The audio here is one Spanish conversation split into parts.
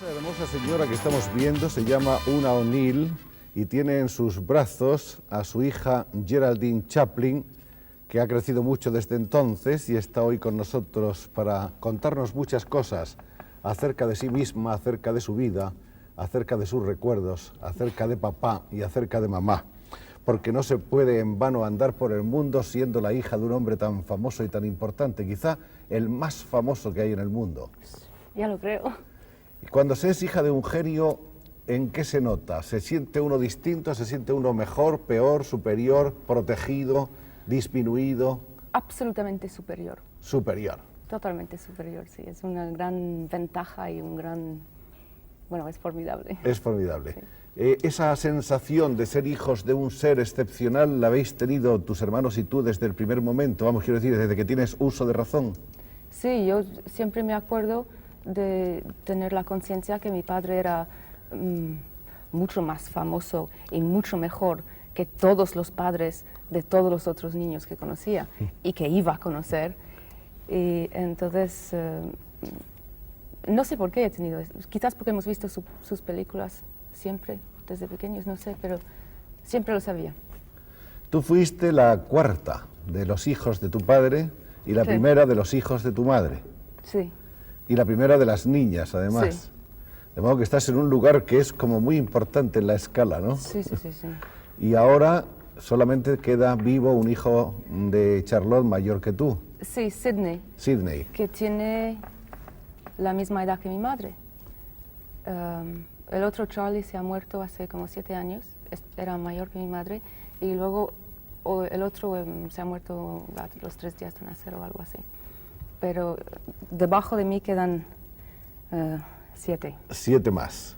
Esa hermosa señora que estamos viendo se llama Una O'Neill y tiene en sus brazos a su hija Geraldine Chaplin, que ha crecido mucho desde entonces y está hoy con nosotros para contarnos muchas cosas acerca de sí misma, acerca de su vida, acerca de sus recuerdos, acerca de papá y acerca de mamá. Porque no se puede en vano andar por el mundo siendo la hija de un hombre tan famoso y tan importante, quizá el más famoso que hay en el mundo. Ya lo creo. Y cuando se es hija de un genio, ¿en qué se nota? ¿Se siente uno distinto? ¿Se siente uno mejor, peor, superior, protegido, disminuido? Absolutamente superior. Superior. Totalmente superior, sí. Es una gran ventaja y un gran... Bueno, es formidable. Es formidable. Sí. Esa sensación de ser hijos de un ser excepcional, ¿la habéis tenido tus hermanos y tú desde el primer momento? Vamos, quiero decir, desde que tienes uso de razón. Sí, yo siempre me acuerdo de tener la conciencia que mi padre era mucho más famoso y mucho mejor que todos los padres de todos los otros niños que conocía y que iba a conocer. Y entonces, no sé por qué he tenido eso. Quizás porque hemos visto sus películas siempre, desde pequeños, no sé, pero siempre lo sabía. Tú fuiste la cuarta de los hijos de tu padre y la Sí. primera de los hijos de tu madre. Sí, Y la primera de las niñas, además. Sí. De modo que estás en un lugar que es como muy importante en la escala, ¿no? sí, sí, sí, sí. Y ahora solamente queda vivo un hijo de Charlotte mayor que tú, Sí, Sydney, Sydney. que tiene la misma edad que mi madre. El otro Charlie se ha muerto hace como 7 años, era mayor que mi madre, y luego el otro se ha muerto a los 3 días de nacer o algo así. Pero debajo de mí quedan 7. 7 más.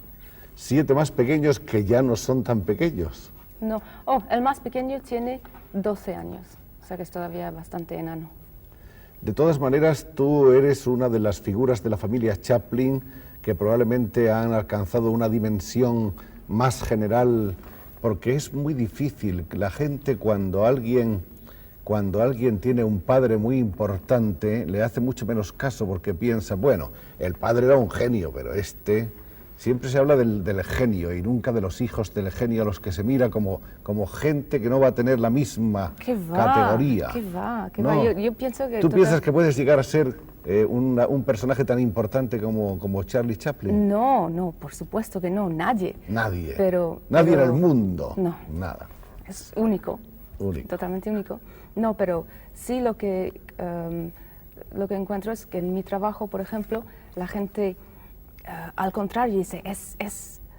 7 más pequeños que ya no son tan pequeños. No, el más pequeño tiene 12 años, o sea que es todavía bastante enano. De todas maneras, tú eres una de las figuras de la familia Chaplin que probablemente han alcanzado una dimensión más general, porque es muy difícil. La gente cuando alguien tiene un padre muy importante, le hace mucho menos caso porque piensa, bueno, el padre era un genio, pero siempre se habla del genio y nunca de los hijos del genio a los que se mira como gente que no va a tener la misma ¿Qué va? categoría. ¿Qué va? ¿Qué No. va? Yo pienso que... ¿Tú piensas que puedes llegar a ser un personaje tan importante como Charlie Chaplin? No, no, por supuesto que no, nadie. Nadie. Pero, Nadie en pero- el mundo. No. Nada. Es único. Único. Totalmente único. No, pero sí lo que encuentro es que en mi trabajo, por ejemplo, la gente, al contrario, dice,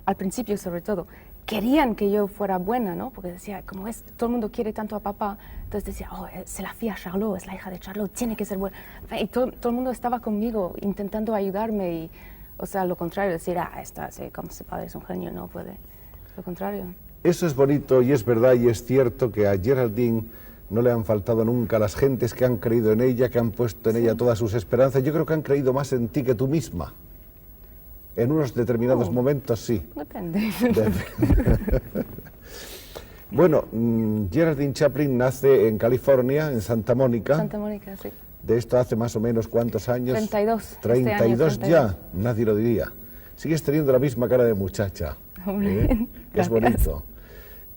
al principio sobre todo, querían que yo fuera buena, ¿no? Porque decía, todo el mundo quiere tanto a papá, entonces decía, c'est la fille a Charlot, es la hija de Charlot, tiene que ser buena. Y todo el mundo estaba conmigo, intentando ayudarme, y, o sea, lo contrario, decir, como su padre es un genio, no puede. Lo contrario. Eso es bonito y es verdad y es cierto que a Geraldine no le han faltado nunca las gentes que han creído en ella, que han puesto en ella todas sus esperanzas. Yo creo que han creído más en ti que tú misma. En unos determinados momentos sí. Depende. Bueno, Geraldine Chaplin nace en California, en Santa Mónica. Santa Mónica, sí. De esto hace más o menos ¿cuántos años? 32. 32 Este año, ya, 32. nadie lo diría. Sigues teniendo la misma cara de muchacha. Hombre, Es gracias. bonito.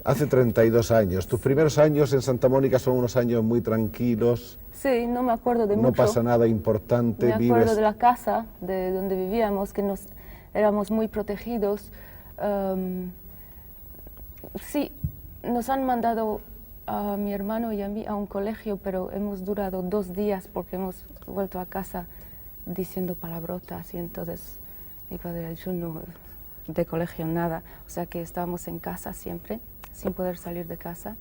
Hace 32 años. Tus primeros años en Santa Mónica son unos años muy tranquilos, Sí, no me acuerdo de no mucho. pasa nada importante, Me acuerdo vives... de la casa de donde vivíamos, que éramos muy protegidos. Sí, nos han mandado a mi hermano y a mí a un colegio, pero hemos durado 2 días porque hemos vuelto a casa diciendo palabrotas y entonces mi padre ha dicho no, de colegio nada. O sea que estábamos en casa siempre, sin poder salir de casa.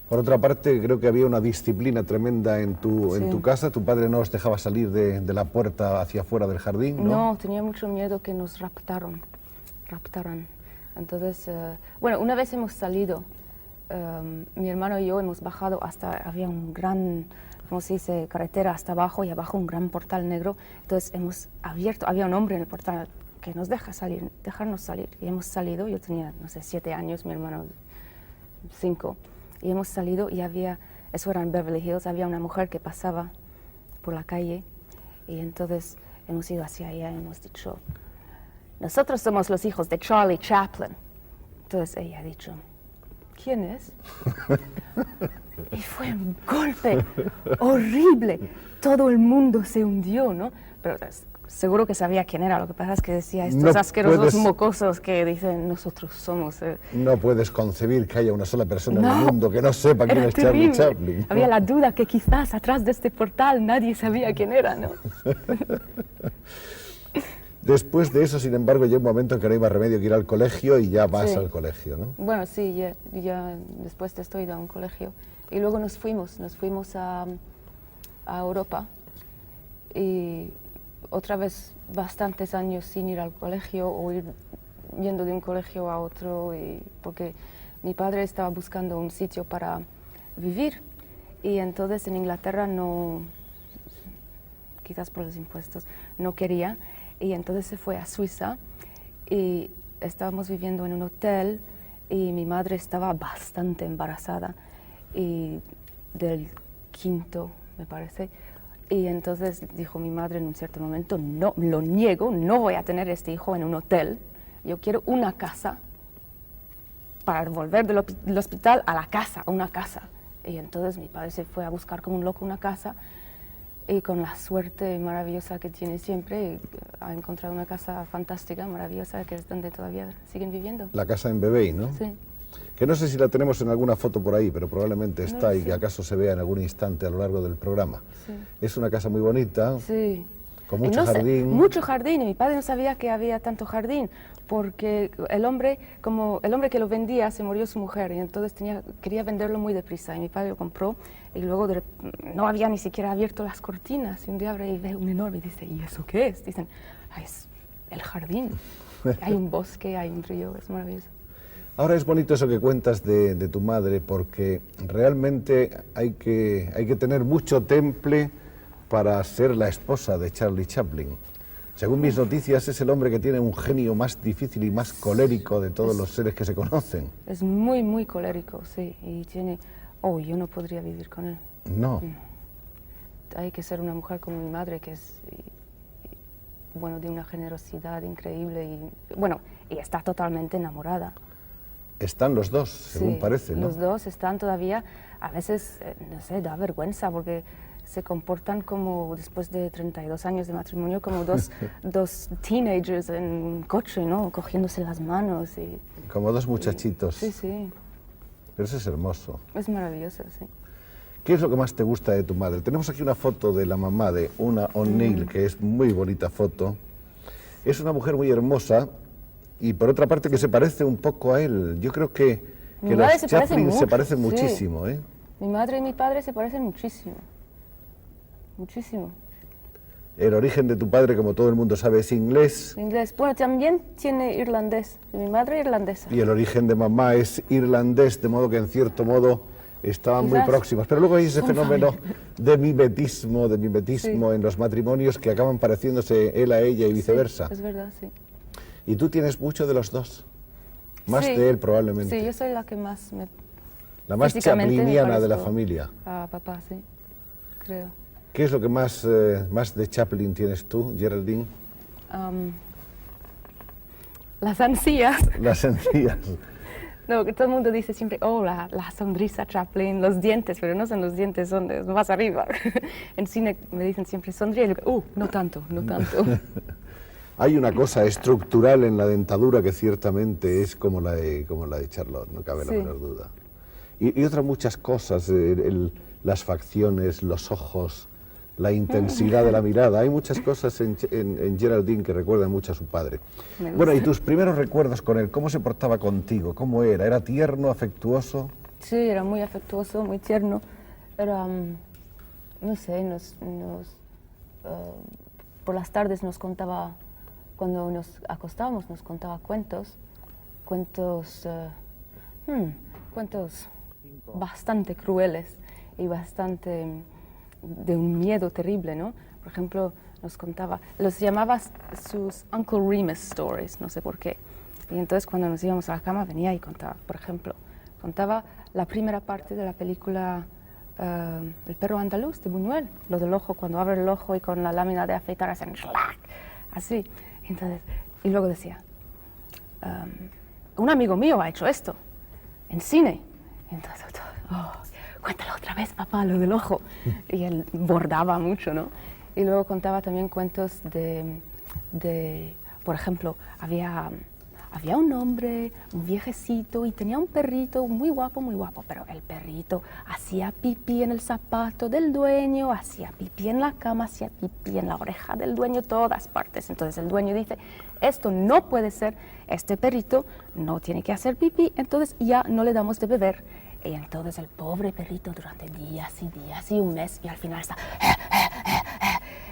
Por otra parte, creo que había una disciplina tremenda en tu Sí. casa. Tu padre no os dejaba salir de la puerta hacia afuera del jardín, ¿no? No, tenía mucho miedo que nos raptaran. Entonces, bueno, una vez hemos salido, mi hermano y yo hemos bajado había un gran, ¿cómo se dice?, carretera hasta abajo y abajo un gran portal negro. Entonces hemos abierto, había un hombre en el portal que nos dejarnos salir. Y hemos salido, yo tenía, no sé, 7 años, mi hermano 5. Y hemos salido y eso era en Beverly Hills, había una mujer que pasaba por la calle y entonces hemos ido hacia ella y hemos dicho, nosotros somos los hijos de Charlie Chaplin. Entonces ella ha dicho, ¿quién es? Y fue un golpe horrible. Todo el mundo se hundió, ¿no? Pero seguro que sabía quién era. Lo que pasa es que decía estos asquerosos mocosos que dicen, nosotros somos... No puedes concebir que haya una sola persona en el mundo que no sepa quién es Charlie Chaplin. Había la duda que quizás atrás de este portal nadie sabía quién era, ¿no? Después de eso, sin embargo, llega un momento en que no hay más remedio que ir al colegio y ya vas al colegio, ¿no? Bueno, sí, ya después de esto he ido a un colegio. Y luego nos fuimos a Europa y otra vez bastantes años sin ir al colegio o ir yendo de un colegio a otro, porque mi padre estaba buscando un sitio para vivir y entonces en Inglaterra no, quizás por los impuestos, no quería. Y entonces se fue a Suiza y estábamos viviendo en un hotel y mi madre estaba bastante embarazada y del 5º, me parece. Y entonces dijo mi madre en un cierto momento, no, lo niego, no voy a tener este hijo en un hotel. Yo quiero una casa para volver del hospital a la casa, a una casa. Y entonces mi padre se fue a buscar como un loco una casa. Y con la suerte maravillosa que tiene siempre, ha encontrado una casa fantástica, maravillosa, que es donde todavía siguen viviendo. La casa en Bebey, ¿no? Sí. Que no sé si la tenemos en alguna foto por ahí, pero probablemente está y que acaso se vea en algún instante a lo largo del programa. Sí. Es una casa muy bonita, con mucho jardín. Mucho jardín, y mi padre no sabía que había tanto jardín, porque el hombre que lo vendía, se murió su mujer, y entonces quería venderlo muy deprisa, y mi padre lo compró, y luego no había ni siquiera abierto las cortinas, y un día abre y ve un enorme, y dice, ¿y eso qué es? Dicen, es el jardín, hay un bosque, hay un río, es maravilloso. Ahora es bonito eso que cuentas de tu madre, porque realmente hay que tener mucho temple para ser la esposa de Charlie Chaplin. Según mis noticias, es el hombre que tiene un genio más difícil y más colérico de todos los seres que se conocen. Es muy, muy colérico, sí, y tiene... yo no podría vivir con él. No. Hay que ser una mujer como mi madre, que es, bueno, de una generosidad increíble, y está totalmente enamorada. Están los dos, según parece, ¿no? Los dos están todavía, a veces, no sé, da vergüenza, porque se comportan como, después de 32 años de matrimonio, como dos teenagers en un coche, ¿no? Cogiéndose las manos. Como dos muchachitos. Sí, sí. Pero eso es hermoso. Es maravilloso, sí. ¿Qué es lo que más te gusta de tu madre? Tenemos aquí una foto de la mamá de Una O'Neill, que es muy bonita foto. Es una mujer muy hermosa y, por otra parte, que se parece un poco a él. Yo creo que los Chaplin se parecen muchísimo, ¿eh? Mi madre y mi padre se parecen muchísimo. Muchísimo. El origen de tu padre, como todo el mundo sabe, es inglés. Inglés. Bueno, también tiene irlandés. Mi madre irlandesa. Y el origen de mamá es irlandés, de modo que, en cierto modo, estaban muy próximos. Pero luego hay ese fenómeno de mimetismo en los matrimonios que acaban pareciéndose él a ella y viceversa. Sí, es verdad, sí. Y tú tienes mucho de los dos. Más de él, probablemente. Sí, yo soy la que más la más chapliniana de la familia. A papá, sí, creo. ¿Qué es lo que más de Chaplin tienes tú, Geraldine? Las encías. Las encías. No, que todo el mundo dice siempre, la sonrisa Chaplin, los dientes, pero no son los dientes, son más arriba. En cine me dicen siempre, sonríe, y digo, no tanto, no tanto. Hay una cosa estructural en la dentadura que ciertamente es como la de Charlotte, no cabe la menor duda. Y otras muchas cosas, las facciones, los ojos, la intensidad de la mirada. Hay muchas cosas en Geraldine que recuerdan mucho a su padre. Bueno, ¿y tus primeros recuerdos con él? ¿Cómo se portaba contigo? ¿Cómo era? ¿Era tierno, afectuoso? Sí, era muy afectuoso, muy tierno. Era, no sé, por las tardes nos contaba, cuando nos acostábamos, nos contaba cuentos bastante crueles y bastante de un miedo terrible, ¿no? Por ejemplo, nos contaba, los llamaba sus Uncle Remus stories, no sé por qué. Y entonces cuando nos íbamos a la cama venía y contaba, por ejemplo, contaba la primera parte de la película El perro andaluz de Buñuel, lo del ojo, cuando abre el ojo y con la lámina de afeitar hacen ¡schlac! Así. Entonces, Y luego decía, un amigo mío ha hecho esto, en cine. Y entonces, cuéntalo otra vez, papá, lo del ojo. Y él bordaba mucho, ¿no? Y luego contaba también cuentos por ejemplo, había un hombre, un viejecito, y tenía un perrito muy guapo, pero el perrito hacía pipí en el zapato del dueño, hacía pipí en la cama, hacía pipí en la oreja del dueño, todas partes. Entonces el dueño dice, esto no puede ser, este perrito no tiene que hacer pipí, entonces ya no le damos de beber. Y entonces el pobre perrito durante días y un mes, y al final está...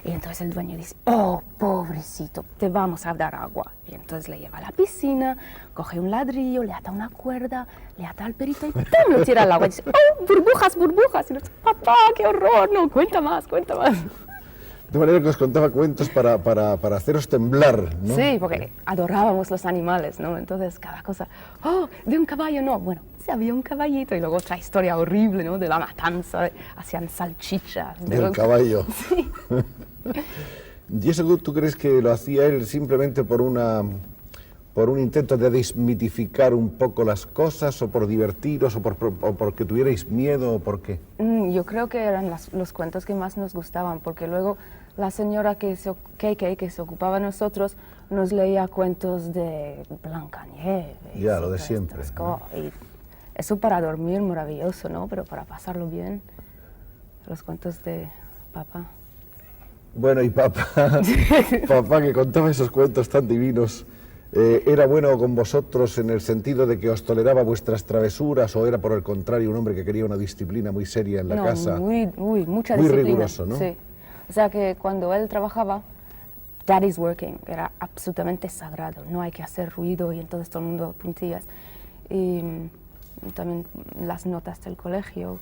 Y entonces el dueño dice, oh, pobrecito, te vamos a dar agua. Y entonces le lleva a la piscina, coge un ladrillo, le ata una cuerda, le ata al perrito y ¡pum! Lo tira al agua. Y dice, oh, burbujas, burbujas. Y dice, papá, qué horror, no, cuenta más, cuenta más. De manera que os contaba cuentos para haceros temblar, ¿no? Sí, porque adorábamos los animales, ¿no? Entonces cada cosa, oh, de un caballo no, bueno, sí había un caballito, y luego otra historia horrible, ¿no? De la matanza, hacían salchichas. Del caballo. Sí. ¿Y eso tú crees que lo hacía él simplemente por un intento de desmitificar un poco las cosas, o por divertiros, o porque tuvierais miedo, o por qué? Yo creo que eran los cuentos que más nos gustaban, porque luego la señora que se ocupaba de nosotros nos leía cuentos de Blancanieves. Ya, lo de siempre, ¿no? Y eso para dormir maravilloso, ¿no? Pero para pasarlo bien, los cuentos de papá. Bueno, y papá que contaba esos cuentos tan divinos, ¿era bueno con vosotros en el sentido de que os toleraba vuestras travesuras, o era por el contrario un hombre que quería una disciplina muy seria en la casa? Mucha muy disciplina. Riguroso, ¿no? Sí. O sea que cuando él trabajaba, Daddy's working, era absolutamente sagrado, no hay que hacer ruido, y entonces todo el mundo puntillas. Y también las notas del colegio.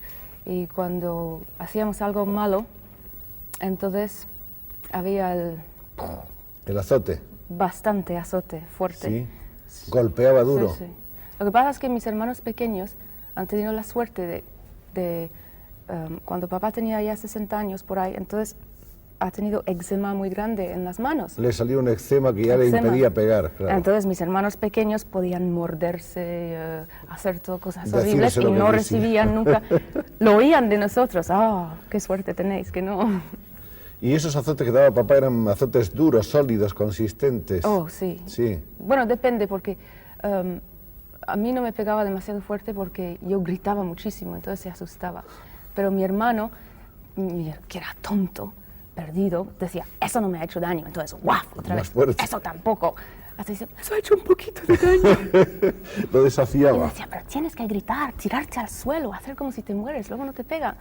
Y cuando hacíamos algo malo, entonces había El azote. bastante azote, fuerte. Sí. Golpeaba duro. Sí, sí. Lo que pasa es que mis hermanos pequeños han tenido la suerte de cuando papá tenía ya 60 años por ahí, entonces ha tenido eczema muy grande en las manos. Le salió un eczema que ya le impedía pegar, claro. Entonces mis hermanos pequeños podían morderse, hacer todo cosas Decirse horribles, y lo que no quisieran. recibían nunca, lo oían de nosotros. Qué suerte tenéis, que no. ¿Y esos azotes que daba papá eran azotes duros, sólidos, consistentes? Oh, sí. Sí. Bueno, depende, porque a mí no me pegaba demasiado fuerte porque yo gritaba muchísimo, entonces se asustaba. Pero mi hermano, que era tonto, perdido, decía, eso no me ha hecho daño. Entonces, ¡guau! Otra Más vez, fuerte. eso tampoco. Hasta dice, eso ha hecho un poquito de daño. Lo Y desafiaba. me decía, pero tienes que gritar, tirarte al suelo, hacer como si te mueres, luego no te pega.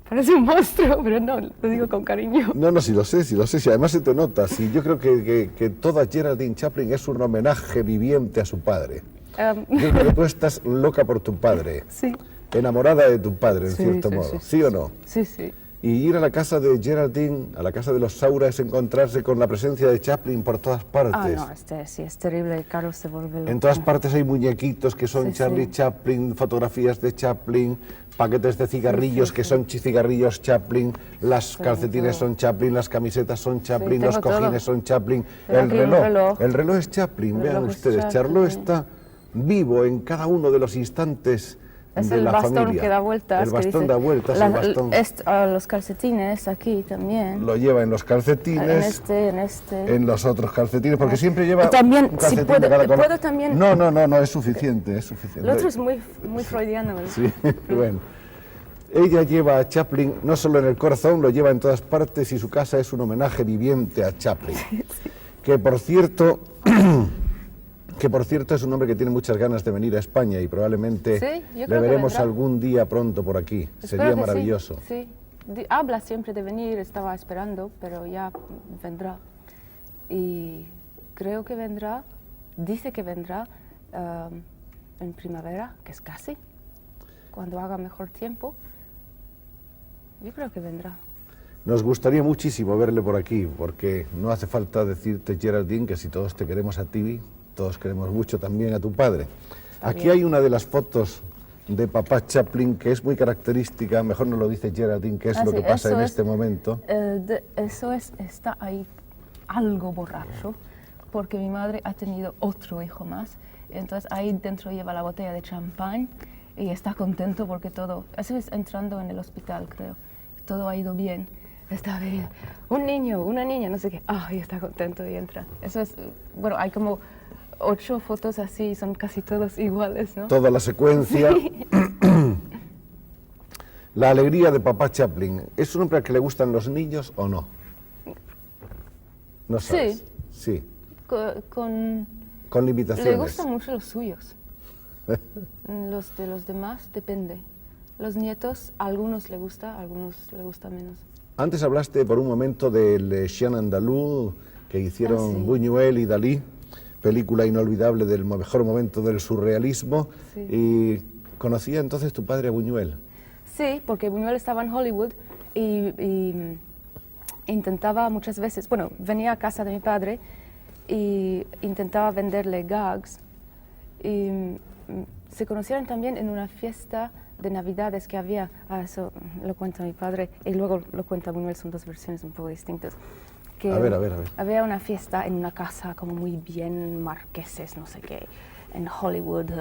Parece un monstruo, pero no, lo digo con cariño. No, sí lo sé, sí, además se te nota. Sí, yo creo que toda Geraldine Chaplin es un homenaje viviente a su padre. Yo creo que tú estás loca por tu padre. Sí. Enamorada de tu padre, en Sí, cierto sí, modo. sí, ¿Sí o no? Sí, sí. Y ir a la casa de Geraldine, a la casa de los Saura, es encontrarse con la presencia de Chaplin por todas partes. No, sí, es terrible, Carlos se vuelve loco. En todas partes hay muñequitos que son Sí, Charlie sí. Chaplin, fotografías de Chaplin, paquetes de cigarrillos que son cigarrillos Chaplin, las calcetines todo. son Chaplin, las camisetas son Chaplin, tengo los cojines todo. son Chaplin, Tengo el aquí un reloj, reloj. el reloj es Chaplin, El vean reloj es ustedes, Chaplin. Charlot está vivo en cada uno de los instantes Es de el la bastón familia. que da vueltas. El que bastón dice, da vueltas, el bastón los calcetines aquí también. lo lleva en los calcetines. En este. En los otros calcetines, porque siempre lleva Y también, un calcetín si puedo- de cada color. puedo también- No, es suficiente, es suficiente. El otro es muy freudiano. ¿no? Sí, bueno. Ella lleva a Chaplin no solo en el corazón, lo lleva en todas partes, y su casa es un homenaje viviente a Chaplin. Que por cierto es un hombre que tiene muchas ganas de venir a España, y probablemente Sí, yo le creo que veremos vendrá. algún día pronto por aquí. Espero Sería que maravilloso. Sí. Habla siempre de venir, estaba esperando, pero ya vendrá. Y creo que vendrá, dice que vendrá en primavera, que es casi, cuando haga mejor tiempo. Yo creo que vendrá. Nos gustaría muchísimo verle por aquí, porque no hace falta decirte, Geraldine, que si todos te queremos a ti, todos queremos mucho también a tu padre. Aquí bien. hay una de las fotos de papá Chaplin que es muy característica, mejor nos lo dice Geraldine, qué es lo Sí, que pasa eso en es- este momento. Eso está ahí. algo borracho, porque mi madre ha tenido otro hijo más. Entonces ahí dentro lleva la botella de champán y está contento porque todo, eso es entrando en el hospital, creo, todo ha ido bien. Está bebiendo, un niño, una niña, no sé qué, y está contento y entra. Eso es, bueno, hay como 8 fotos así, son casi todos iguales, ¿no? Toda la secuencia. Sí. La alegría de papá Chaplin, ¿es un hombre al que le gustan los niños o no? No sabes. Sí. Con limitaciones. Le gustan mucho los suyos. Los de los demás depende. Los nietos, a algunos le gusta, a algunos le gusta menos. Antes hablaste por un momento del Chien andalou que hicieron sí. Buñuel y Dalí, película inolvidable del mejor momento del surrealismo. Sí. ¿Y conocía entonces tu padre a Buñuel? Sí, porque Buñuel estaba en Hollywood y intentaba muchas veces, bueno, venía a casa de mi padre y intentaba venderle gags. Y se conocieron también en una fiesta de Navidades que había, eso lo cuenta mi padre y luego lo cuenta Buñuel, son 2 versiones un poco distintas. Que A ver. había una fiesta en una casa como muy bien marqueses, no sé qué, en Hollywood,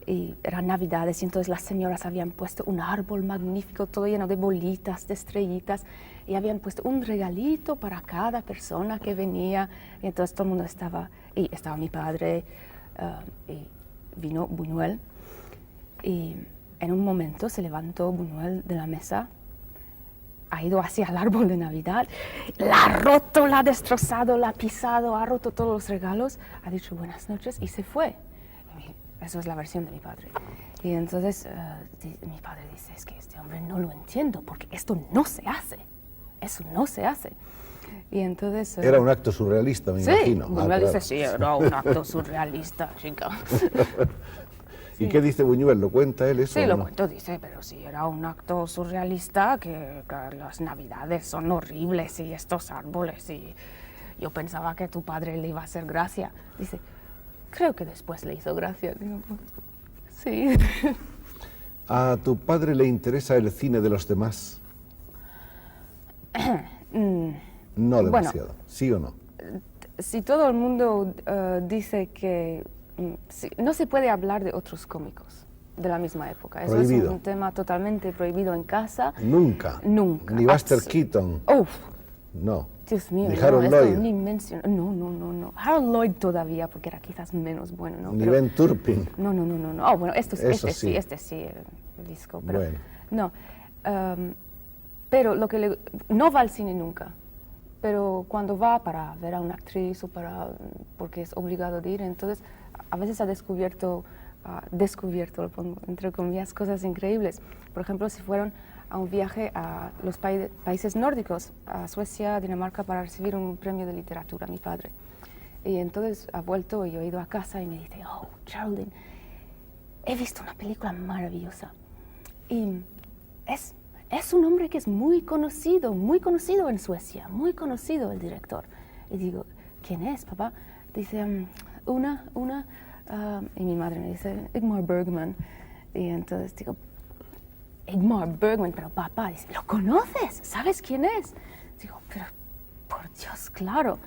y eran Navidades y entonces las señoras habían puesto un árbol magnífico, todo lleno de bolitas, de estrellitas, y habían puesto un regalito para cada persona que venía, y entonces todo el mundo estaba, y estaba mi padre, y vino Buñuel, y en un momento se levantó Buñuel de la mesa, ha ido hacia el árbol de Navidad, la ha roto, la ha destrozado, la ha pisado, ha roto todos los regalos, ha dicho buenas noches y se fue. Eso es la versión de mi padre. Y entonces mi padre dice, es que este hombre no lo entiendo, porque esto no se hace, eso no se hace. Y entonces... Era un acto surrealista, me imagino. Buñuel dice, sí, era un acto surrealista, chica. ¿Y qué dice Buñuel? ¿Lo cuenta él eso? Sí, o lo no? cuento, dice, pero sí, era un acto surrealista, que las Navidades son horribles y estos árboles, y yo pensaba que tu padre le iba a hacer gracia. Dice, creo que después le hizo gracia. Digo, sí. ¿A tu padre le interesa el cine de los demás? No demasiado, Bueno, ¿sí o no? Si todo el mundo dice que no se puede hablar de otros cómicos de la misma época. Eso Prohibido. es un tema totalmente prohibido en casa. Nunca. Nunca. Ni Buster Keaton. Uf, No. Dios mío, Ni no, Harold esto Lloyd. ni menciono. No. Harold Lloyd todavía, porque era quizás menos bueno, ¿no? Ni Pero- Ben Turpin. No. Oh, bueno, Eso este sí. sí, el disco. Pero, Bueno. No, pero lo que no va al cine nunca. Pero cuando va para ver a una actriz o porque es obligado de ir, entonces a veces ha descubierto, lo pongo entre comillas, cosas increíbles. Por ejemplo, si fueron a un viaje a los países nórdicos, a Suecia, Dinamarca, para recibir un premio de literatura, mi padre. Y entonces ha vuelto y yo he ido a casa y me dice, oh, Geraldine, he visto una película maravillosa. Y es un hombre que es muy conocido en Suecia, muy conocido el director. Y digo, ¿quién es, papá? Dice, y mi madre me dice, Ingmar Bergman. Y entonces digo, Ingmar Bergman, pero papá, dice, ¿lo conoces? ¿Sabes quién es? Digo, pero por Dios, claro.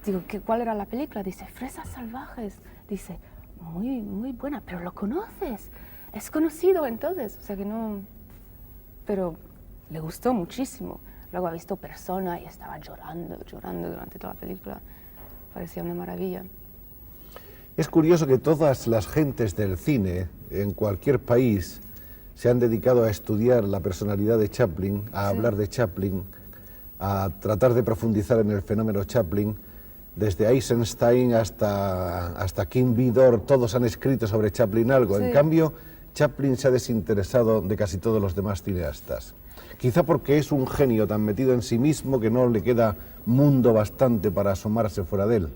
Digo, ¿cuál era la película? Dice, Fresas Salvajes. Dice, muy buena, pero ¿lo conoces? Es conocido entonces, o sea que no... Pero le gustó muchísimo. Luego ha visto Persona y estaba llorando durante toda la película. Parecía una maravilla. Es curioso que todas las gentes del cine, en cualquier país, se han dedicado a estudiar la personalidad de Chaplin, a hablar de Chaplin, a tratar de profundizar en el fenómeno Chaplin. Desde Eisenstein hasta Kim Vidor, todos han escrito sobre Chaplin algo. Sí. En cambio, Chaplin se ha desinteresado de casi todos los demás cineastas. Quizá porque es un genio tan metido en sí mismo que no le queda mundo bastante para asomarse fuera de él.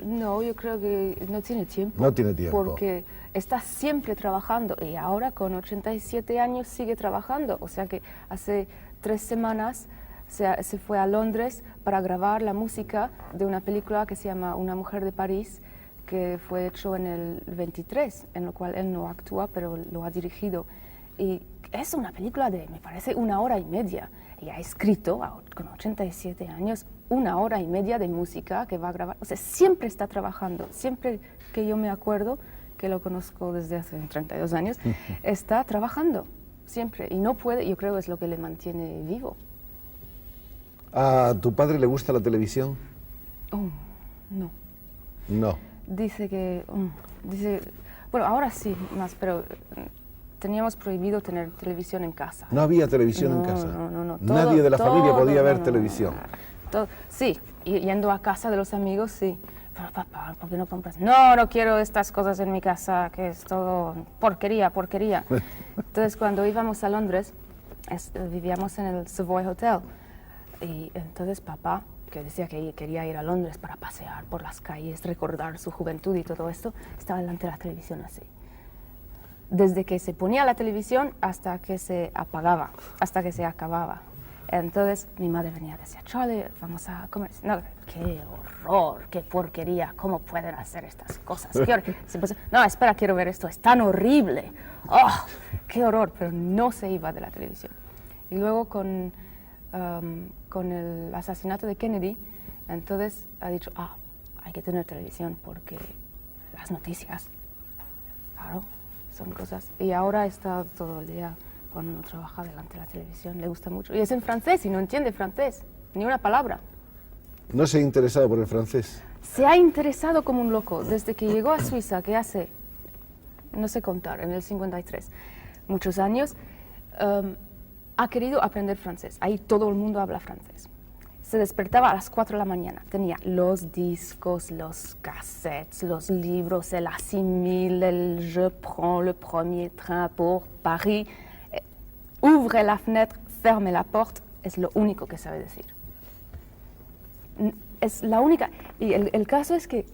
No, yo creo que no tiene tiempo. No tiene tiempo. Porque está siempre trabajando y ahora con 87 años sigue trabajando. O sea que hace 3 semanas se fue a Londres para grabar la música de una película que se llama Una mujer de París, que fue hecho en el 23, en lo cual él no actúa, pero lo ha dirigido. Y es una película de, me parece, 1 hora y media. Y ha escrito, con 87 años, 1 hora y media de música que va a grabar. O sea, siempre está trabajando. Siempre que yo me acuerdo, que lo conozco desde hace 32 años, está trabajando. Siempre. Y no puede, yo creo que es lo que le mantiene vivo. ¿A tu padre le gusta la televisión? Oh, no. No. Dice que... bueno, ahora sí, más, pero teníamos prohibido tener televisión en casa. ¿No había televisión en No, casa? no. Nadie de la familia podía ver no. televisión. Sí, yendo a casa de los amigos, sí. Pero papá, ¿por qué no compras? No, no quiero estas cosas en mi casa, que es todo porquería. Entonces, cuando íbamos a Londres, vivíamos en el Savoy Hotel. Y entonces papá, que decía que quería ir a Londres para pasear por las calles, recordar su juventud y todo esto, estaba delante de la televisión así. Desde que se ponía la televisión hasta que se apagaba, hasta que se acababa. Entonces mi madre venía y decía, Charlie, vamos a comer. No, qué horror, qué porquería, ¿cómo pueden hacer estas cosas? No, espera, quiero ver esto, es tan horrible. ¡Oh, qué horror! Pero no se iba de la televisión. Y luego con el asesinato de Kennedy, entonces ha dicho, hay que tener televisión porque las noticias, claro, son cosas. Y ahora está todo el día cuando uno trabaja delante de la televisión, le gusta mucho. Y es en francés y no entiende francés, ni una palabra. ¿No se ha interesado por el francés? Se ha interesado como un loco desde que llegó a Suiza, que hace, no sé contar, en el 53, muchos años. Ha querido aprender francés. Ahí todo el mundo habla francés. Se despertaba a las 4 de la mañana. Tenía los discos, los cassettes, los libros, el Assimil, el Je prends le premier train pour Paris. Ouvre la fenêtre, ferme la porte. Es lo único que sabe decir. Es la única. Y el caso es que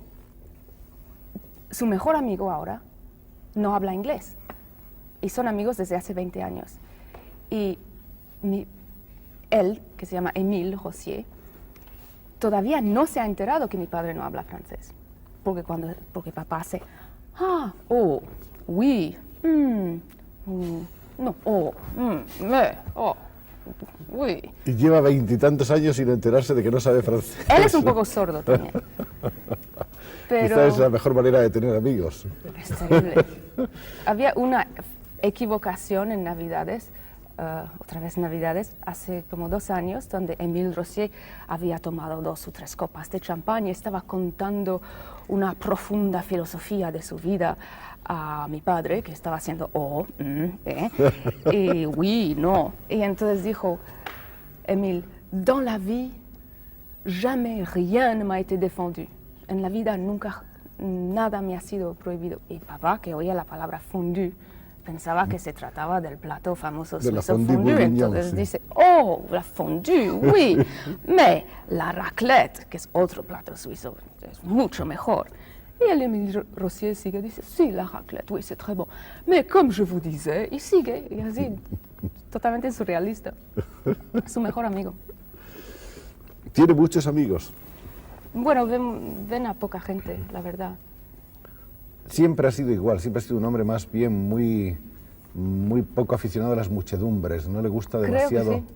su mejor amigo ahora no habla inglés. Y son amigos desde hace 20 años. Y él, que se llama Émile Rossier, todavía no se ha enterado que mi padre no habla francés. Porque papá hace, oui, no, oui. Y lleva 20 y tantos años sin enterarse de que no sabe francés. Él es un poco sordo también. Pero esta es la mejor manera de tener amigos. es terrible. Había una equivocación en Navidades, otra vez Navidades, hace como 2 años, donde Émile Rossier había tomado 2 o 3 copas de champán y estaba contando una profunda filosofía de su vida a mi padre, que estaba haciendo y oui, no. Y entonces dijo Émile, dans la vie, jamais rien ne m'a été défendu. En la vida nunca nada me ha sido prohibido. Y papá, que oía la palabra fondue, pensaba que se trataba del plato famoso de la suizo fondue fondue. Entonces sí. Dice, la fondue, oui, mais la raclette, que es otro plato suizo, es mucho mejor. Y el Émile Rossier sigue, dice, sí, la raclette, oui, c'est très bon. Mais comme je vous disais, y sigue, y así, totalmente surrealista. Su mejor amigo. ¿Tiene muchos amigos? Bueno, ven a poca gente, la verdad. Siempre ha sido igual, siempre ha sido un hombre más bien muy poco aficionado a las muchedumbres, no le gusta demasiado, Creo que sí.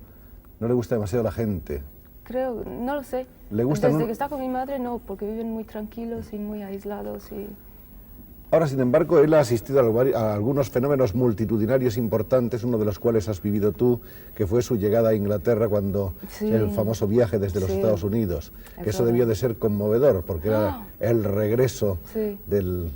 No le gusta demasiado la gente. Creo, no lo sé. ¿Le gusta Desde que está con mi madre, no, porque viven muy tranquilos y muy aislados. Y... Ahora, sin embargo, él ha asistido a algunos fenómenos multitudinarios importantes, uno de los cuales has vivido tú, que fue su llegada a Inglaterra cuando el famoso viaje desde los Estados Unidos. Eso debió de ser conmovedor, porque era el regreso del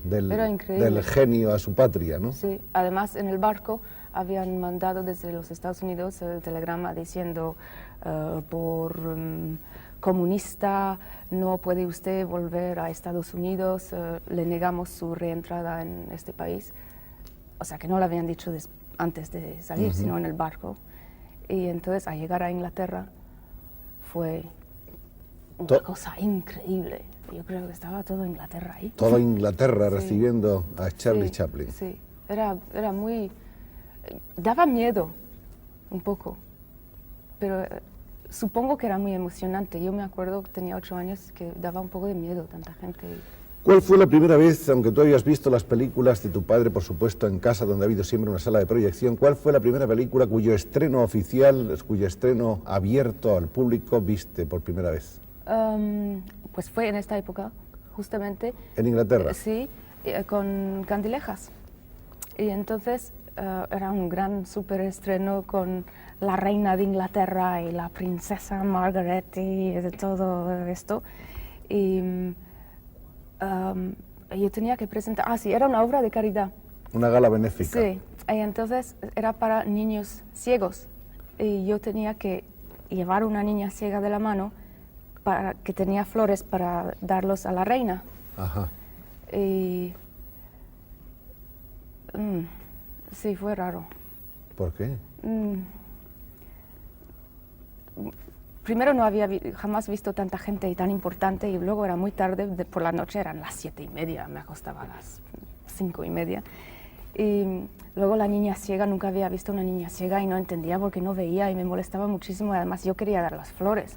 genio a su patria, ¿no? Sí, además en el barco habían mandado desde los Estados Unidos el telegrama diciendo por comunista no puede usted volver a Estados Unidos, le negamos su reentrada en este país. O sea que no lo habían dicho antes de salir, sino en el barco. Y entonces al llegar a Inglaterra fue una cosa increíble. Yo creo que estaba todo Inglaterra ahí. Toda Inglaterra recibiendo a Charlie Chaplin. Sí, era muy... Daba miedo un poco, pero supongo que era muy emocionante. Yo me acuerdo que tenía 8 años que daba un poco de miedo tanta gente. ¿Cuál fue la primera vez, aunque tú habías visto las películas de tu padre, por supuesto, en casa, donde ha habido siempre una sala de proyección, cuál fue la primera película cuyo estreno oficial, cuyo estreno abierto al público viste por primera vez? Pues fue en esta época, justamente. ¿En Inglaterra? Sí, con Candilejas. Y entonces era un gran superestreno con la reina de Inglaterra y la princesa Margaret y de todo esto. Y yo tenía que presentar, sí, era una obra de caridad. Una gala benéfica. Sí, y entonces era para niños ciegos. Y yo tenía que llevar una niña ciega de la mano para que tenía flores para darlos a la reina. Ajá. Y sí, fue raro. ¿Por qué? Primero no había jamás visto tanta gente y tan importante, y luego era muy tarde, por la noche eran las 7:30, me acostaba a las 5:30. Y luego la niña ciega, nunca había visto una niña ciega y no entendía por qué no veía y me molestaba muchísimo, y además yo quería dar las flores.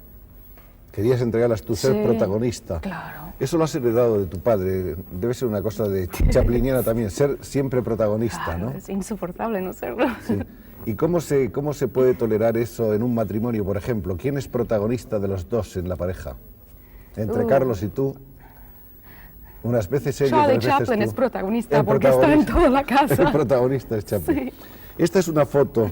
Querías entregarlas tú, ser Sí, protagonista. claro. Eso lo has heredado de tu padre, debe ser una cosa de chapliniana también, ser siempre protagonista, Claro, ¿no? es insoportable no serlo. Sí. ¿Y cómo se puede tolerar eso en un matrimonio, por ejemplo? ¿Quién es protagonista de los dos en la pareja? Entre Carlos y tú, unas veces ella, Charlie otras veces Chaplin tú. es protagonista El porque está en protagonista. toda la casa. El protagonista es Chaplin. Sí. Esta es una foto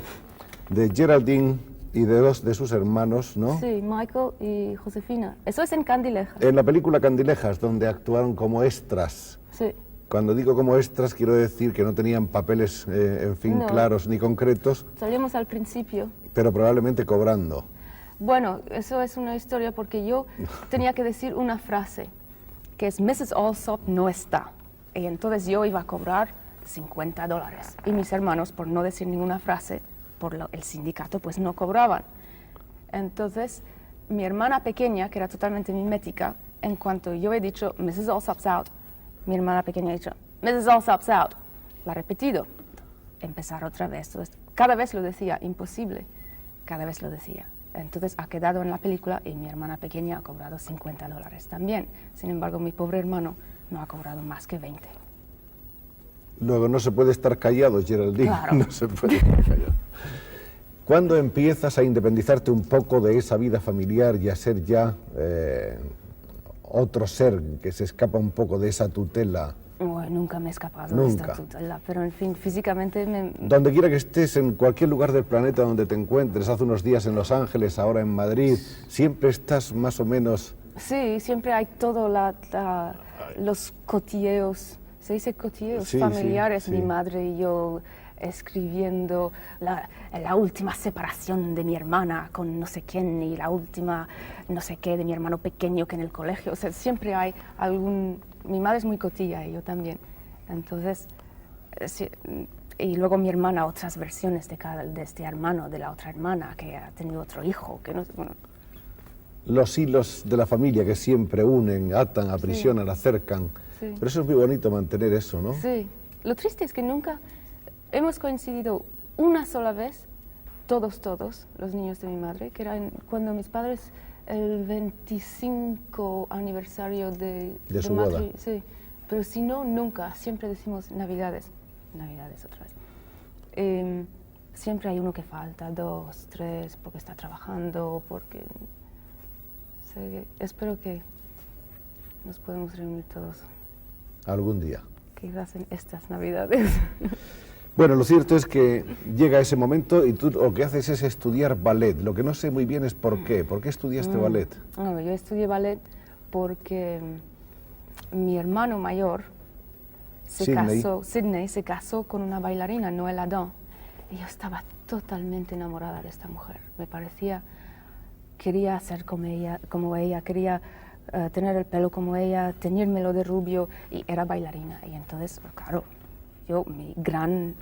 de Geraldine y de dos de sus hermanos, ¿no? Sí, Michael y Josefina. Eso es en Candilejas. En la película Candilejas, donde actuaron como extras. Sí. Cuando digo como extras, quiero decir que no tenían papeles, en fin, No. claros ni concretos, Salimos al principio. pero probablemente cobrando. Bueno, eso es una historia porque yo tenía que decir una frase, que es Mrs. Alsop no está. Y entonces yo iba a cobrar $50. Y mis hermanos, por no decir ninguna frase, el sindicato, pues no cobraban. Entonces, mi hermana pequeña, que era totalmente mimética, en cuanto yo he dicho Mrs. Alsop's out, mi hermana pequeña ha dicho Mrs. Alsop's out. La ha repetido. Empezar otra vez. Entonces, cada vez lo decía, imposible. Cada vez lo decía. Entonces ha quedado en la película y mi hermana pequeña ha cobrado $50 también. Sin embargo, mi pobre hermano no ha cobrado más que 20. Luego no se puede estar callado, Geraldine. Claro. No se puede estar callado. ¿Cuándo empiezas a independizarte un poco de esa vida familiar y a ser ya otro ser que se escapa un poco de esa tutela? Bueno, nunca me he escapado Nunca. de esta tutela, pero en fin, físicamente Donde quiera que estés, en cualquier lugar del planeta donde te encuentres, hace unos días en Los Ángeles, ahora en Madrid, siempre estás más o menos... Sí, siempre hay todo los cotilleos, se dice cotilleos Sí, familiares, sí, mi sí. madre y yo escribiendo la última separación de mi hermana con no sé quién y la última no sé qué de mi hermano pequeño que en el colegio, o sea, siempre hay algún... Mi madre es muy cotilla y yo también, entonces, sí, y luego mi hermana otras versiones de este hermano, de la otra hermana que ha tenido otro hijo, que no, bueno, Los hilos de la familia que siempre unen, atan, aprisionan, acercan. Sí. Pero eso es muy bonito mantener eso, ¿no? Sí, lo triste es que nunca hemos coincidido una sola vez, todos, los niños de mi madre, que era cuando mis padres, el 25 aniversario de su boda. Sí, pero si no, nunca, siempre decimos Navidades otra vez. Siempre hay uno que falta, 2, 3, porque está trabajando, porque... espero que nos podamos reunir todos. Algún día. Quizás en estas Navidades. Bueno, lo cierto es que llega ese momento y tú lo que haces es estudiar ballet. Lo que no sé muy bien es por qué. ¿Por qué estudiaste ballet? No, yo estudié ballet porque mi hermano mayor Sidney se casó con una bailarina, Noelle Adam, y yo estaba totalmente enamorada de esta mujer. Me parecía, quería ser como ella, quería tener el pelo como ella, teñírmelo de rubio, y era bailarina. Y entonces, claro, mi gran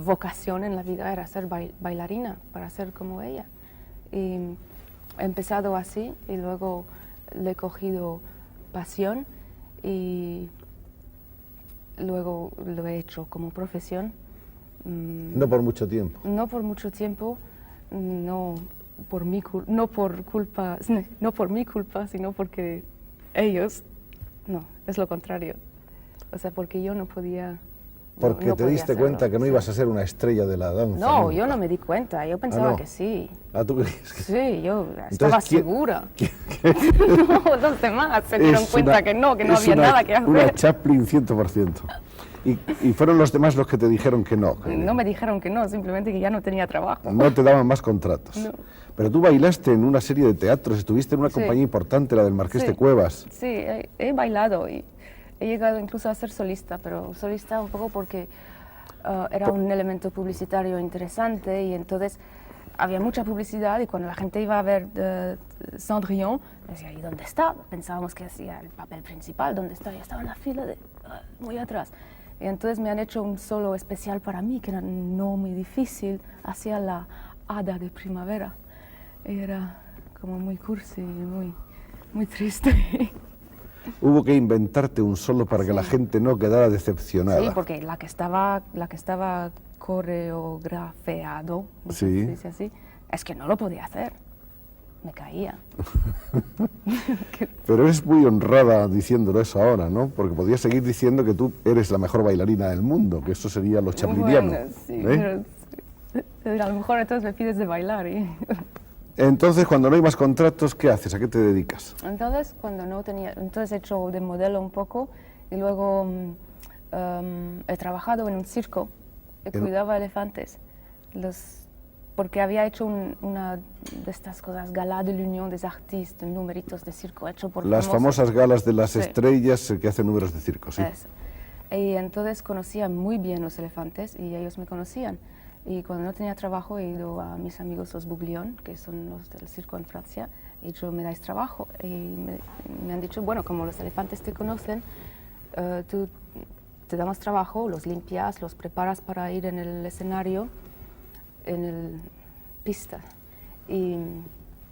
vocación en la vida era ser bailarina, para ser como ella. Y he empezado así, y luego le he cogido pasión, y luego lo he hecho como profesión. No por mucho tiempo. No por mucho tiempo, no por mi culpa, sino porque ellos, no, es lo contrario. O sea, porque yo no podía Porque te podía diste hacerlo, cuenta que no sí. ibas a ser una estrella de la danza. No, nunca. yo no me di cuenta, yo pensaba no. que sí. Ah, ¿tú crees que Sí, yo estaba ¿quién- segura. No, los demás se dieron es cuenta una- que no es había nada que Una hacer. Chaplin 100%. Y fueron los demás los que te dijeron que no. que No me dijeron que no, simplemente que ya no tenía trabajo. no te daban más contratos. No. Pero tú bailaste en una serie de teatros, estuviste en una Sí. compañía importante, la del Marqués Sí. de Cuevas. Sí, he bailado y he llegado incluso a ser solista, pero solista un poco porque era un elemento publicitario interesante y entonces había mucha publicidad y cuando la gente iba a ver Cendrillon, decía, ¿y dónde está? Pensábamos que hacía el papel principal, ¿dónde está? Y estaba en la fila de muy atrás. Y entonces me han hecho un solo especial para mí, que era no muy difícil, hacía la hada de primavera. Y era como muy cursi y muy triste. Hubo que inventarte un solo para que la gente no quedara decepcionada. Sí, porque la que estaba coreografiado, no sé Sí. si se dice así, es que no lo podía hacer. Me caía. Pero eres muy honrada diciéndolo eso ahora, ¿no? Porque podrías seguir diciendo que tú eres la mejor bailarina del mundo, que eso sería lo chapliniano. Bueno, sí, ¿eh? pero a lo mejor entonces me pides de bailar. Entonces, cuando no hay más contratos, ¿qué haces? ¿A qué te dedicas? Entonces, cuando no tenía, entonces he hecho de modelo un poco y luego he trabajado en un circo, cuidaba elefantes, porque había hecho una de estas cosas, Gala de l'Union des Artistes, numeritos de circo hecho por Las famosos. famosas galas de las Sí. estrellas que hacen números de circo, sí. Eso. Y entonces conocía muy bien los elefantes y ellos me conocían. Y cuando no tenía trabajo he ido a mis amigos los Bouglione, que son los del circo en Francia, y yo me dais trabajo. Y me han dicho, bueno, como los elefantes te conocen, tú te damos trabajo, los limpias, los preparas para ir en el escenario, en el pista. Y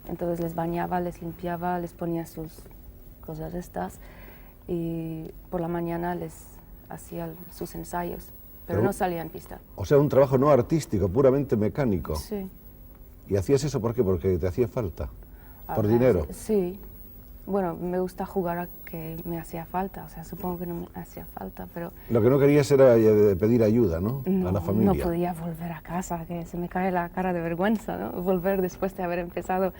entonces les bañaba, les limpiaba, les ponía sus cosas estas y por la mañana les hacía sus ensayos, pero no salía en pista. O sea, un trabajo no artístico, puramente mecánico. Sí. ¿Y hacías eso por qué? Porque te hacía falta. ¿Por Ah, dinero? Sí. Bueno, me gusta jugar a que me hacía falta, o sea, supongo que no me hacía falta, pero Lo que no querías era pedir ayuda, ¿no? A la familia. no podía volver a casa, que se me cae la cara de vergüenza, ¿no? Volver después de haber empezado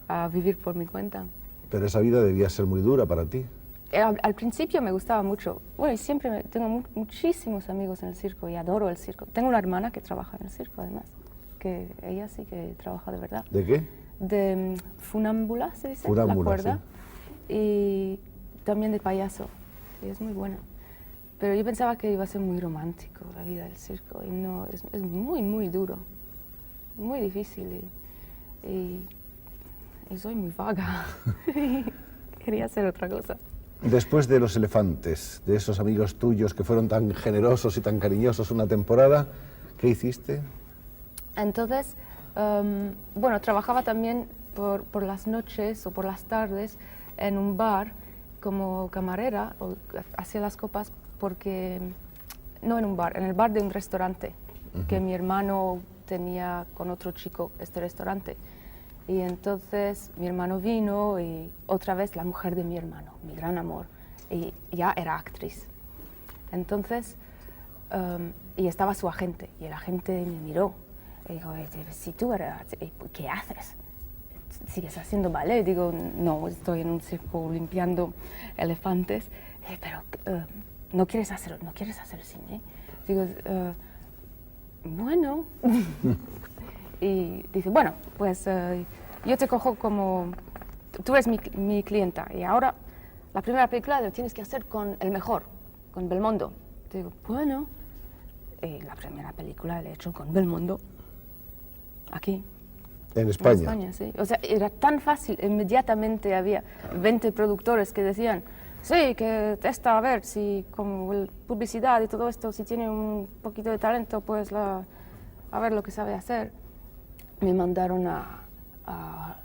a vivir por mi cuenta. Pero esa vida debía ser muy dura para ti. Al principio me gustaba mucho. Bueno, y siempre tengo muchísimos amigos en el circo y adoro el circo. Tengo una hermana que trabaja en el circo, además, que ella sí que trabaja de verdad. ¿De qué? De funámbula, se dice, Funámbula, la cuerda, sí. y también de payaso. Y es muy buena. Pero yo pensaba que iba a ser muy romántico la vida del circo, y no, es muy, muy duro, muy difícil, y soy muy vaga. Quería hacer otra cosa. Después de los elefantes, de esos amigos tuyos que fueron tan generosos y tan cariñosos una temporada, ¿qué hiciste? Entonces, bueno, trabajaba también por las noches o por las tardes en un bar como camarera, o hacía las copas porque, no en un bar, en el bar de un restaurante, que mi hermano tenía con otro chico este restaurante. Y entonces mi hermano vino y otra vez la mujer de mi hermano, mi gran amor, y ya era actriz. Entonces, y estaba su agente, y el agente me miró. Y dijo, si tú eres, ¿qué haces? ¿Sigues haciendo ballet? Digo, no, estoy en un circo limpiando elefantes. Pero, ¿no quieres hacer cine? Digo, bueno. Y dice, bueno, pues yo te cojo como, tú eres mi clienta y ahora la primera película la tienes que hacer con el mejor, con Belmondo. Digo, bueno, y la primera película la he hecho con Belmondo, aquí. En España. En España, sí. O sea, era tan fácil, inmediatamente había 20 productores que decían, sí, que testa a ver si con publicidad y todo esto, si tiene un poquito de talento, pues a ver lo que sabe hacer. Me mandaron a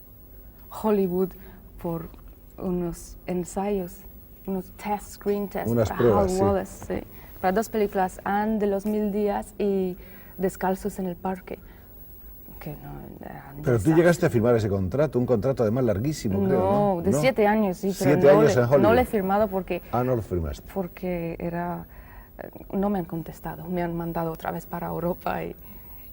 Hollywood por unos ensayos, unos screen tests Unas para pruebas, Hal sí. Wallace, sí, para 2 películas, Anne de los 1000 días y Descalzos en el parque, que no eran Pero tú desastres. llegaste a firmar ese contrato, un contrato además larguísimo, creo, ¿no? No, de 7 años, sí, pero 7 años en no Hollywood. le he firmado porque Ah, no lo firmaste. era no me han contestado, me han mandado otra vez para Europa y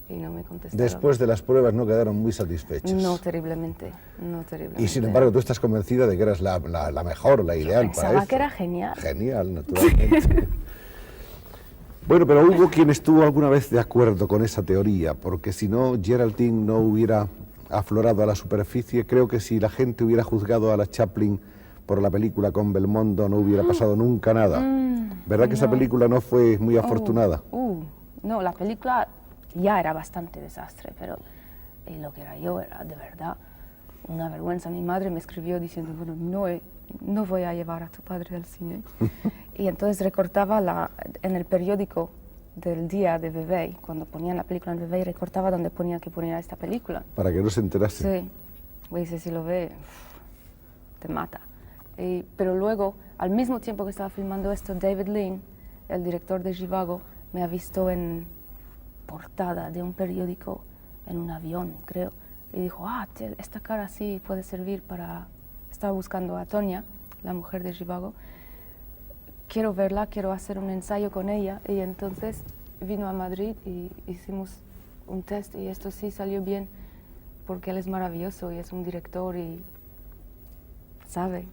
no me contestaron. Después de las pruebas no quedaron muy satisfechos. No terriblemente, no terriblemente. Y sin embargo tú estás convencida de que eras la mejor, la ideal para Pensaba eso. que era genial. Genial, naturalmente. Bueno, pero hubo quien estuvo alguna vez de acuerdo con esa teoría, porque si no, Geraldine no hubiera aflorado a la superficie. Creo que si la gente hubiera juzgado a la Chaplin por la película con Belmondo no hubiera pasado nunca nada. ¿Verdad que esa película no fue muy afortunada? No, la película ya era bastante desastre, pero lo que era yo era de verdad una vergüenza. Mi madre me escribió diciendo, bueno, no voy a llevar a tu padre al cine. Y entonces recortaba en el periódico del día de Bebé, cuando ponían la película en Bebé, recortaba donde ponía que ponía esta película. Para que no se enterase. Sí. Me dice, si lo ve, te mata. Pero luego, al mismo tiempo que estaba filmando esto, David Lean, el director de Zhivago, me ha visto en portada de un periódico en un avión, creo. Y dijo, esta cara sí puede servir para... Estaba buscando a Tonya, la mujer de Zhivago. Quiero verla, quiero hacer un ensayo con ella. Y entonces vino a Madrid y hicimos un test y esto sí salió bien porque él es maravilloso y es un director y sabe.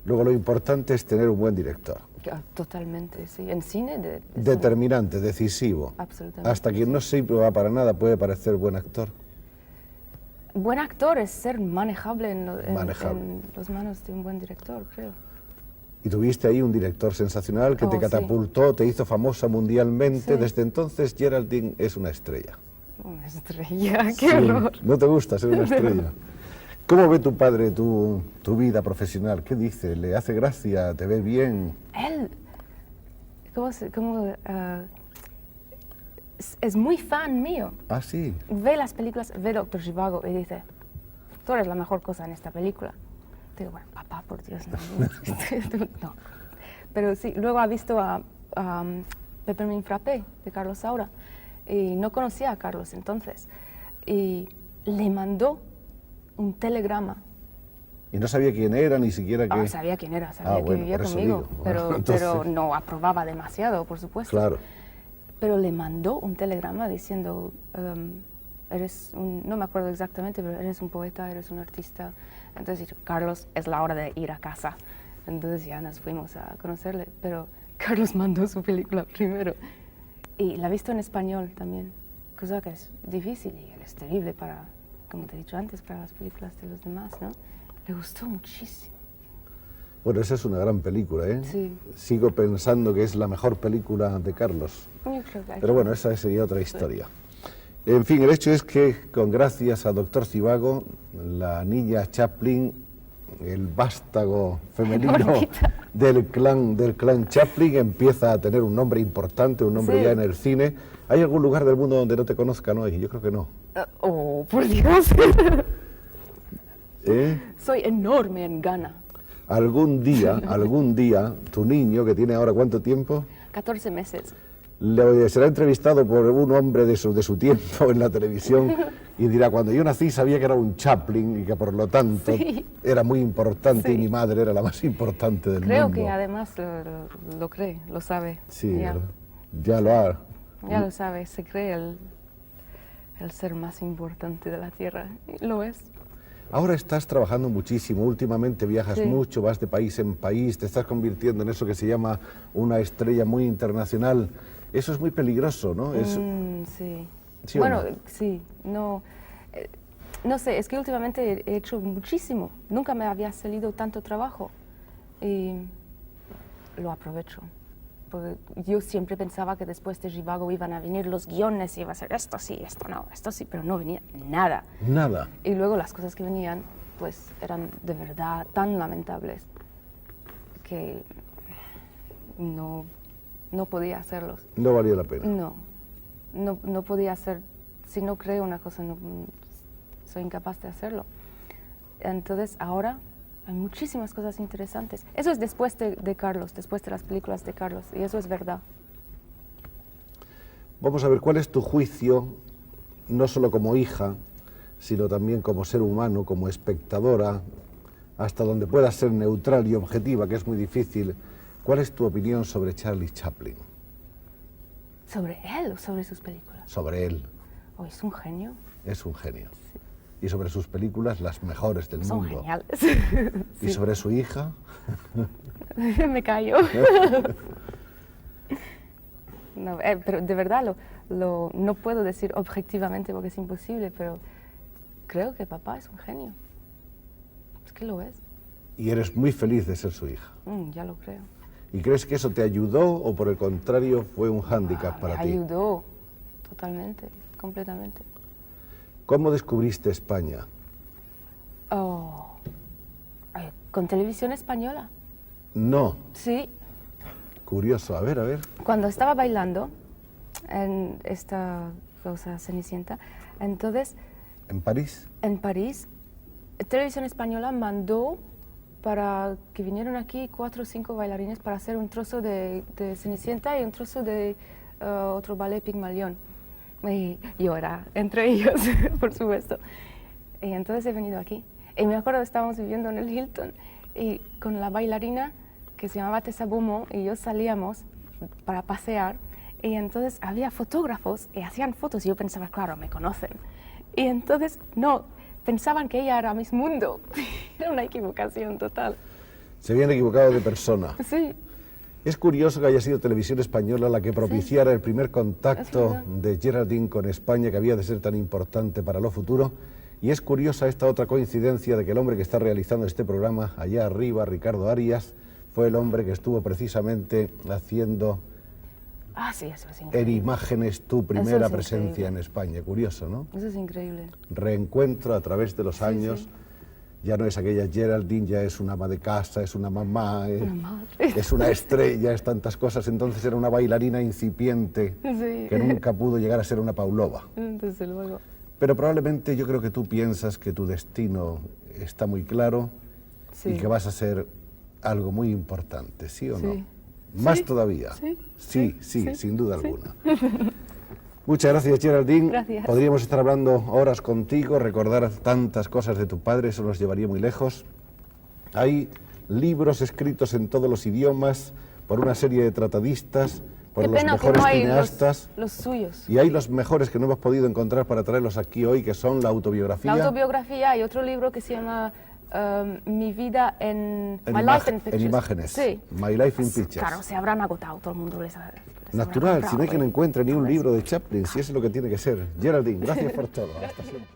Luego lo importante es tener un buen director. Totalmente, sí. En cine... Determinante, decisivo. Absolutamente. Hasta quien no siempre va para nada puede parecer buen actor. Buen actor es ser manejable en Manejable. las manos de un buen director, creo. Y tuviste ahí un director sensacional que te sí. catapultó, te hizo famosa mundialmente. Sí. Desde entonces Geraldine es una estrella. Una estrella, qué Sí. horror. ¿No te gusta ser una estrella? ¿Cómo ve tu padre tu vida profesional? ¿Qué dice? ¿Le hace gracia? ¿Te ve bien? Él, es muy fan mío. Ah, sí. Ve las películas, ve Dr. Zhivago y dice, tú eres la mejor cosa en esta película. Digo, bueno, papá, por Dios, no. No. Pero sí, luego ha visto a Peppermint Frappé de Carlos Saura y no conocía a Carlos entonces y le mandó un telegrama. Y no sabía quién era, ni siquiera que... Sabía quién era, sabía que vivía por eso conmigo, digo. pero, Entonces, pero no aprobaba demasiado, por supuesto. Claro. Pero le mandó un telegrama diciendo, no me acuerdo exactamente, pero eres un poeta, eres un artista. Entonces dijo, Carlos, es la hora de ir a casa. Entonces ya nos fuimos a conocerle, pero Carlos mandó su película primero. Y la ha visto en español también, cosa que es difícil y es terrible para, como te he dicho antes, para las películas de los demás, ¿no? Le gustó muchísimo. Bueno, esa es una gran película, ¿eh? Sí. Sigo pensando que es la mejor película de Carlos. Yo creo que Pero bueno, esa sería otra historia. En fin, el hecho es que, con gracias a Dr. Zhivago, la niña Chaplin, el vástago femenino del clan Chaplin, empieza a tener un nombre importante, un nombre Sí. ya en el cine. ¿Hay algún lugar del mundo donde no te conozcan hoy? Yo creo que no. Oh, por Dios. ¿Eh? Soy enorme en Ghana. Algún día, tu niño, que tiene ahora ¿cuánto tiempo? 14 meses. Será entrevistado por un hombre de su tiempo en la televisión y dirá, cuando yo nací sabía que era un Chaplin y que por lo tanto Sí. era muy importante Sí. y mi madre era la más importante del Creo mundo. que además lo cree, lo sabe. Sí, Ya, ¿verdad? Ya lo ha... ya lo sabe, se cree el ser más importante de la Tierra. Y lo es. Ahora estás trabajando muchísimo, últimamente viajas Sí. mucho, vas de país en país, te estás convirtiendo en eso que se llama una estrella muy internacional. Eso es muy peligroso, ¿no? Sí. ¿Sí o Bueno, no? sí, no. No sé, es que últimamente he hecho muchísimo. Nunca me había salido tanto trabajo y lo aprovecho. Porque yo siempre pensaba que después de Zhivago iban a venir los guiones y iba a ser esto sí, esto no, esto sí, pero no venía nada. Nada. Y luego las cosas que venían, pues eran de verdad tan lamentables que no podía hacerlos. No valía la pena. No podía hacer, si no creo una cosa, soy incapaz de hacerlo. Entonces ahora hay muchísimas cosas interesantes. Eso es después de Carlos, después de las películas de Carlos, y eso es verdad. Vamos a ver, ¿cuál es tu juicio, no solo como hija, sino también como ser humano, como espectadora, hasta donde puedas ser neutral y objetiva, que es muy difícil? ¿Cuál es tu opinión sobre Charlie Chaplin? ¿Sobre él o sobre sus películas? Sobre él. Oh, es un genio. Es un genio. Y sobre sus películas, las mejores del Son mundo. geniales. Y sobre su hija. Me callo. No, pero de verdad no puedo decir objetivamente porque es imposible, pero creo que papá es un genio. Es que lo es. Y eres muy feliz de ser su hija. Ya lo creo. ¿Y crees que eso te ayudó o por el contrario fue un hándicap para Me ti? ayudó totalmente, completamente. ¿Cómo descubriste España? Oh, con televisión española. No. Sí, Curioso. A ver. cuando estaba bailando en esta cosa Cenicienta, entonces ¿En París? en París, Televisión Española mandó para que vinieran aquí 4 o 5 bailarines para hacer un trozo de Cenicienta y un trozo de otro ballet Pigmalión. Y yo era entre ellos, por supuesto. Y entonces he venido aquí. Y me acuerdo, estábamos viviendo en el Hilton y con la bailarina que se llamaba Tessa Beaumont y yo salíamos para pasear y entonces había fotógrafos y hacían fotos y yo pensaba, claro, me conocen. Y entonces, no, pensaban que ella era Miss Mundo. Era una equivocación total. Se habían equivocado de persona. Sí, Es curioso que haya sido Televisión Española la que propiciara el primer contacto Es verdad. de Geraldine con España, que había de ser tan importante para lo futuro. Y es curiosa esta otra coincidencia de que el hombre que está realizando este programa, allá arriba, Ricardo Arias, fue el hombre que estuvo precisamente haciendo sí, eso es en increíble. imágenes tu primera es presencia increíble. en España. Curioso, ¿no? Eso es increíble. Reencuentro a través de los Sí, años. sí. Ya no es aquella Geraldine, ya es una ama de casa, es una mamá, Una madre. es una estrella, es tantas cosas. Entonces era una bailarina incipiente Sí. que nunca pudo llegar a ser una Pavlova. Desde luego. Pero probablemente yo creo que tú piensas que tu destino está muy claro Sí. y que vas a ser algo muy importante, ¿sí o no? Sí. Más Sí. todavía. Sí. Sí, Sí. sin duda Sí. alguna. Muchas gracias, Geraldine. Gracias. Podríamos estar hablando horas contigo, recordar tantas cosas de tu padre, eso nos llevaría muy lejos. Hay libros escritos en todos los idiomas por una serie de tratadistas, por Qué los pena que mejores no hay cineastas. los suyos. Y hay los mejores que no hemos podido encontrar para traerlos aquí hoy, que son la autobiografía. La autobiografía y otro libro que se llama Mi vida en... En My ima- Life in en Pictures. imágenes. Sí. My Life in Pictures. Claro, se habrán agotado, todo el mundo les habrá Natural, si comprado, no hay quien ¿eh? encuentre ni un Ahora libro sí. de Chaplin, si eso es lo que tiene que ser. Geraldine, gracias por todo. Hasta siempre.